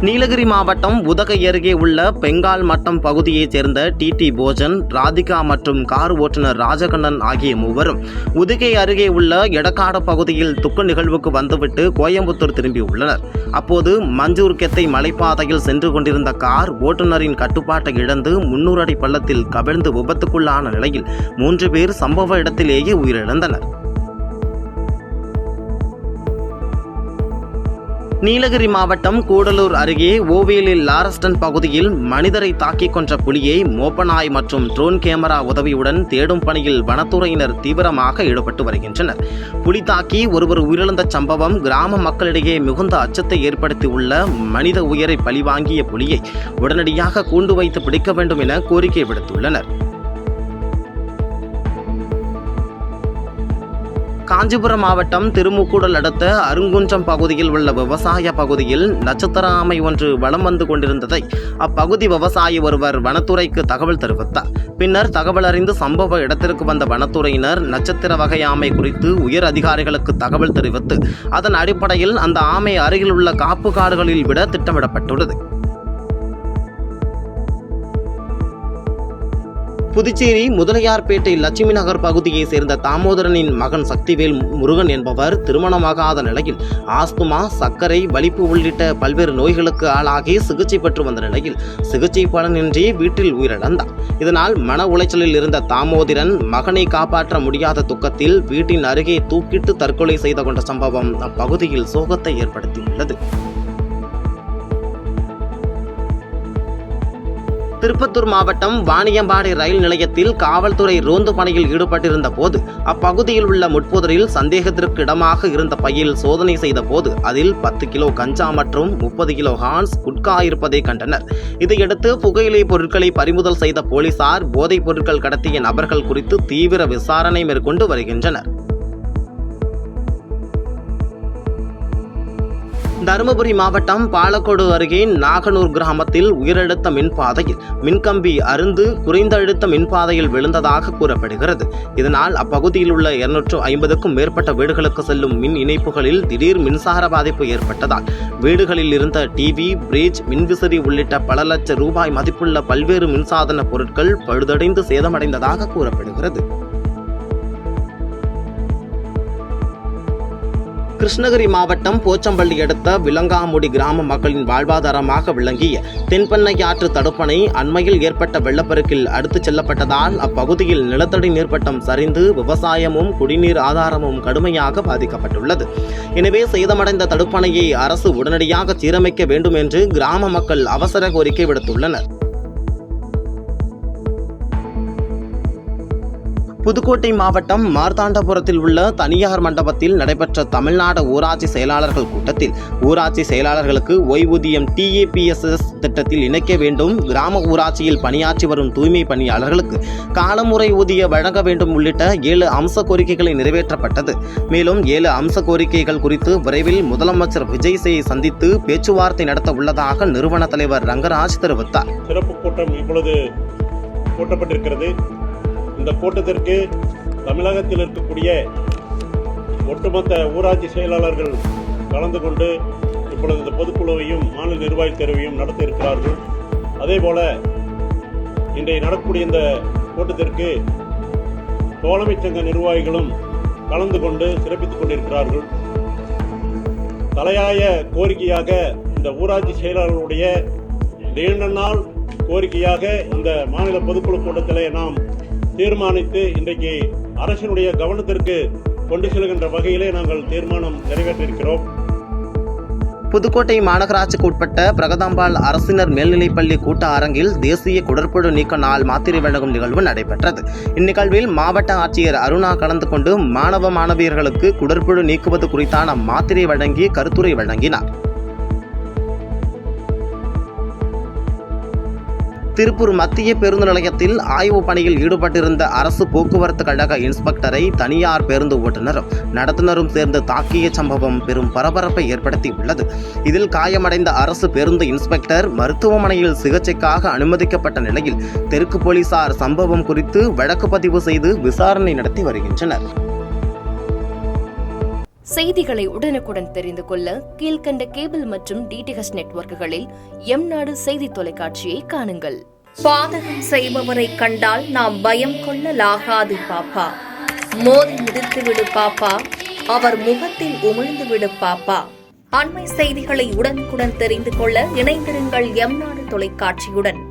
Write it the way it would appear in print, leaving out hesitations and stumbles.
நீலகிரி மாவட்டம் உதகை அருகே உள்ள பெங்கால் மட்டம் பகுதியைச் சேர்ந்த டி போஜன், ராதிகா மற்றும் கார் ஓட்டுநர் ராஜகண்ணன் ஆகிய மூவரும் உதகை அருகே உள்ள எடக்காடு பகுதியில் துக்க நிகழ்வுக்கு வந்துவிட்டு கோயம்புத்தூர் திரும்பியுள்ளனர். அப்போது மஞ்சூர் கெத்தை மலைப்பாதையில் சென்று கொண்டிருந்த கார் ஓட்டுநரின் கட்டுப்பாட்டை இழந்து 300 அடி பள்ளத்தில் கவிழ்ந்து விபத்துக்குள்ளான நிலையில் 3 பேர் சம்பவ இடத்திலேயே உயிரிழந்தனர். நீலகிரி மாவட்டம் கூடலூர் அருகே ஓவேலில் லாரஸ்டன் பகுதியில் மனிதரை தாக்கிக் கொன்ற புலியை மோப்பநாய் மற்றும் ட்ரோன் கேமரா உதவியுடன் தேடும் பணியில் வனத்துறையினர் தீவிரமாக ஈடுபட்டு வருகின்றனர். புலி தாக்கி ஒருவர் உயிரிழந்த சம்பவம் கிராம மக்களிடையே மிகுந்த அச்சத்தை ஏற்படுத்தியுள்ள மனித உயிரை பழிவாங்கிய புலியை உடனடியாக கூண்டு வைத்து பிடிக்க வேண்டும் என கோரிக்கை விடுத்துள்ளனர். காஞ்சிபுரம் மாவட்டம் திருமுக்கூடல் அடுத்த அருங்குன்றம் பகுதியில் உள்ள விவசாய பகுதியில் நட்சத்திர ஆமை ஒன்று வலம் வந்து கொண்டிருந்ததை அப்பகுதி விவசாயி ஒருவர் வனத்துறைக்கு தகவல் தெரிவித்தார். பின்னர் தகவல் அறிந்து சம்பவ இடத்திற்கு வந்த வனத்துறையினர் நட்சத்திர வகை ஆமை குறித்து உயர் அதிகாரிகளுக்கு தகவல் தெரிவித்து அதன் அடிப்படையில் அந்த ஆமை அருகில் உள்ள காப்பு காடுகளில் விட திட்டமிடப்பட்டுள்ளது. புதுச்சேரி முதலியார்பேட்டை லட்சுமி நகர் பகுதியைச் சேர்ந்த தாமோதரனின் மகன் சக்திவேல் முருகன் என்பவர் திருமணமாகாத நிலையில் ஆஸ்துமா, சர்க்கரை, வலிப்பு உள்ளிட்ட பல்வேறு நோய்களுக்கு ஆளாகி சிகிச்சை பெற்று வந்த நிலையில் சிகிச்சை பலனின்றி வீட்டில் உயிரிழந்தார். இதனால் மன உளைச்சலில் இருந்த தாமோதரன் மகனை காப்பாற்ற முடியாத துக்கத்தில் வீட்டின் அருகே தூக்கிட்டு தற்கொலை செய்து கொண்ட சம்பவம் அப்பகுதியில் சோகத்தை ஏற்படுத்தியுள்ளது. திருப்பத்தூர் மாவட்டம் வாணியம்பாடி ரயில் நிலையத்தில் காவல்துறை ரோந்து பணியில் ஈடுபட்டிருந்த போது அப்பகுதியில் உள்ள முட்புதரில் சந்தேகத்திற்கு இடமாக இருந்த பையில் சோதனை செய்த போது அதில் 10 கிலோ கஞ்சா மற்றும் 30 கிலோ ஹான்ஸ் குட்கா இருப்பதை கண்டனர். இதையடுத்து புகையிலை பொருட்களை பறிமுதல் செய்த போலீசார் போதைப் பொருட்கள் கடத்திய நபர்கள் குறித்து தீவிர விசாரணை மேற்கொண்டு வருகின்றனர். தருமபுரி மாவட்டம் பாலக்கோடு அருகே நாகனூர் கிராமத்தில் உயரழுத்த மின்பாதையில் மின்கம்பி அறுந்து குறைந்த அழுத்த மின்பாதையில் விழுந்ததாக கூறப்படுகிறது. இதனால் அப்பகுதியில் உள்ள 250க்கும் மேற்பட்ட வீடுகளுக்கு செல்லும் மின் இணைப்புகளில் திடீர் மின்சார பாதிப்பு ஏற்பட்டதால் வீடுகளில் இருந்த டிவி, பிரிட்ஜ், மின்விசிறி உள்ளிட்ட பல லட்சம் ரூபாய் மதிப்புள்ள பல்வேறு மின்சாதன பொருட்கள் பழுதடைந்து சேதமடைந்ததாக கூறப்படுகிறது. கிருஷ்ணகிரி மாவட்டம் போச்சம்பள்ளி அடுத்த விலங்காமுடி கிராம மக்களின் வாழ்வாதாரமாக விளங்கிய தென்பெண்ணை ஆற்று தடுப்பணை அண்மையில் ஏற்பட்ட வெள்ளப்பெருக்கில் அடுத்துச் செல்லப்பட்டதால் அப்பகுதியில் நிலத்தடி நீர்மட்டம் சரிந்து விவசாயமும் குடிநீர் ஆதாரமும் கடுமையாக பாதிக்கப்பட்டுள்ளது. எனவே சேதமடைந்த தடுப்பணையை அரசு உடனடியாக சீரமைக்க வேண்டும் என்று கிராம மக்கள் அவசர கோரிக்கை விடுத்துள்ளனர். புதுக்கோட்டை மாவட்டம் மார்த்தாண்டபுரத்தில் உள்ள தனியார் மண்டபத்தில் நடைபெற்ற தமிழ்நாடு ஊராட்சி செயலாளர்கள் கூட்டத்தில் ஊராட்சி செயலாளர்களுக்கு ஓய்வூதியம் TAPSS திட்டத்தில் இணைக்க வேண்டும், கிராம ஊராட்சியில் பணியாற்றி வரும் தூய்மை பணியாளர்களுக்கு காலமுறை ஊதிய வழங்க வேண்டும் உள்ளிட்ட 7 அம்ச கோரிக்கைகளை நிறைவேற்றப்பட்டது. மேலும் 7 அம்ச கோரிக்கைகள் குறித்து விரைவில் முதலமைச்சர் விஜய் சந்தித்து பேச்சுவார்த்தை நடத்த உள்ளதாக நிறுவன தலைவர் ரங்கராஜ் தெரிவித்தார். சிறப்பு கூட்டம் இப்பொழுது கூட்டப்பட்டிருக்கிறது. இந்த கூட்டத்திற்கு தமிழகத்தில் இருக்கக்கூடிய ஒட்டுமொத்த ஊராட்சி செயலாளர்கள் கலந்து கொண்டு இப்பொழுது இந்த பொதுக்குழுவையும் மாநில நிர்வாக தேர்வையும் நடத்த இருக்கிறார்கள். அதேபோல இன்றைய நடக்கக்கூடிய இந்த கூட்டத்திற்கு தோழமைச் சங்க நிர்வாகிகளும் கலந்து கொண்டு சிறப்பித்துக் கொண்டிருக்கிறார்கள். தலையாய கோரிக்கையாக இந்த ஊராட்சி செயலாளர்களுடைய நீண்ட நாள் கோரிக்கையாக இந்த மாநில பொதுக்குழு கூட்டத்திலே நாம் தீர்மானித்து இன்றைக்கு அரசினுடைய கவனத்திற்கு கொண்டு செல்கின்ற வகையிலே நாங்கள் தீர்மானம் நிறைவேற்றியிருக்கிறோம். புதுக்கோட்டை மாநகராட்சிக்கு உட்பட்ட பிரகதாம்பாள் அரசினர் மேல்நிலைப்பள்ளி கூட்ட அரங்கில் தேசிய குடற்புழு நீக்க நாள் மாத்திரை வழங்கும் நிகழ்வு நடைபெற்றது. இந்நிகழ்வில் மாவட்ட ஆட்சியர் அருணா கலந்து கொண்டு மாணவியர்களுக்கு குடற்புழு நீக்குவது குறித்தான மாத்திரை வழங்கி கருத்துரை வழங்கினார். திருப்பூர் மத்திய பேருந்து நிலையத்தில் ஆய்வு பணியில் ஈடுபட்டிருந்த அரசு போக்குவரத்து கழக இன்ஸ்பெக்டரை தனியார் பேருந்து ஓட்டுநரும் நடத்துனரும் சேர்ந்து தாக்கிய சம்பவம் பெரும் பரபரப்பை ஏற்படுத்தியுள்ளது. இதில் காயமடைந்த அரசு பேருந்து இன்ஸ்பெக்டர் மருத்துவமனையில் சிகிச்சைக்காக அனுமதிக்கப்பட்ட நிலையில் தெற்கு போலீசார் சம்பவம் குறித்து வழக்கு பதிவு செய்து விசாரணை நடத்தி வருகின்றனர். செய்திகளை உடனுக்குடன் தெரிந்து கொள்ள கீழ்க்கண்ட கேபிள் மற்றும் டிடிஎச் நெட்வொர்க்குகளில் எம்நாடு செய்தி தொலைக்காட்சியை காணுங்கள். பாதகம் செய்பவரை கண்டால் நாம் பயம் கொள்ளலாகாது பாப்பா. மோதி மிதித்துவிடு பாப்பா, அவர் முகத்தில் உமிழ்ந்துவிடு பாப்பா. அண்மை செய்திகளை உடனுக்குடன் தெரிந்து கொள்ள இணைந்திருங்கள் எம்நாடு தொலைக்காட்சியுடன்.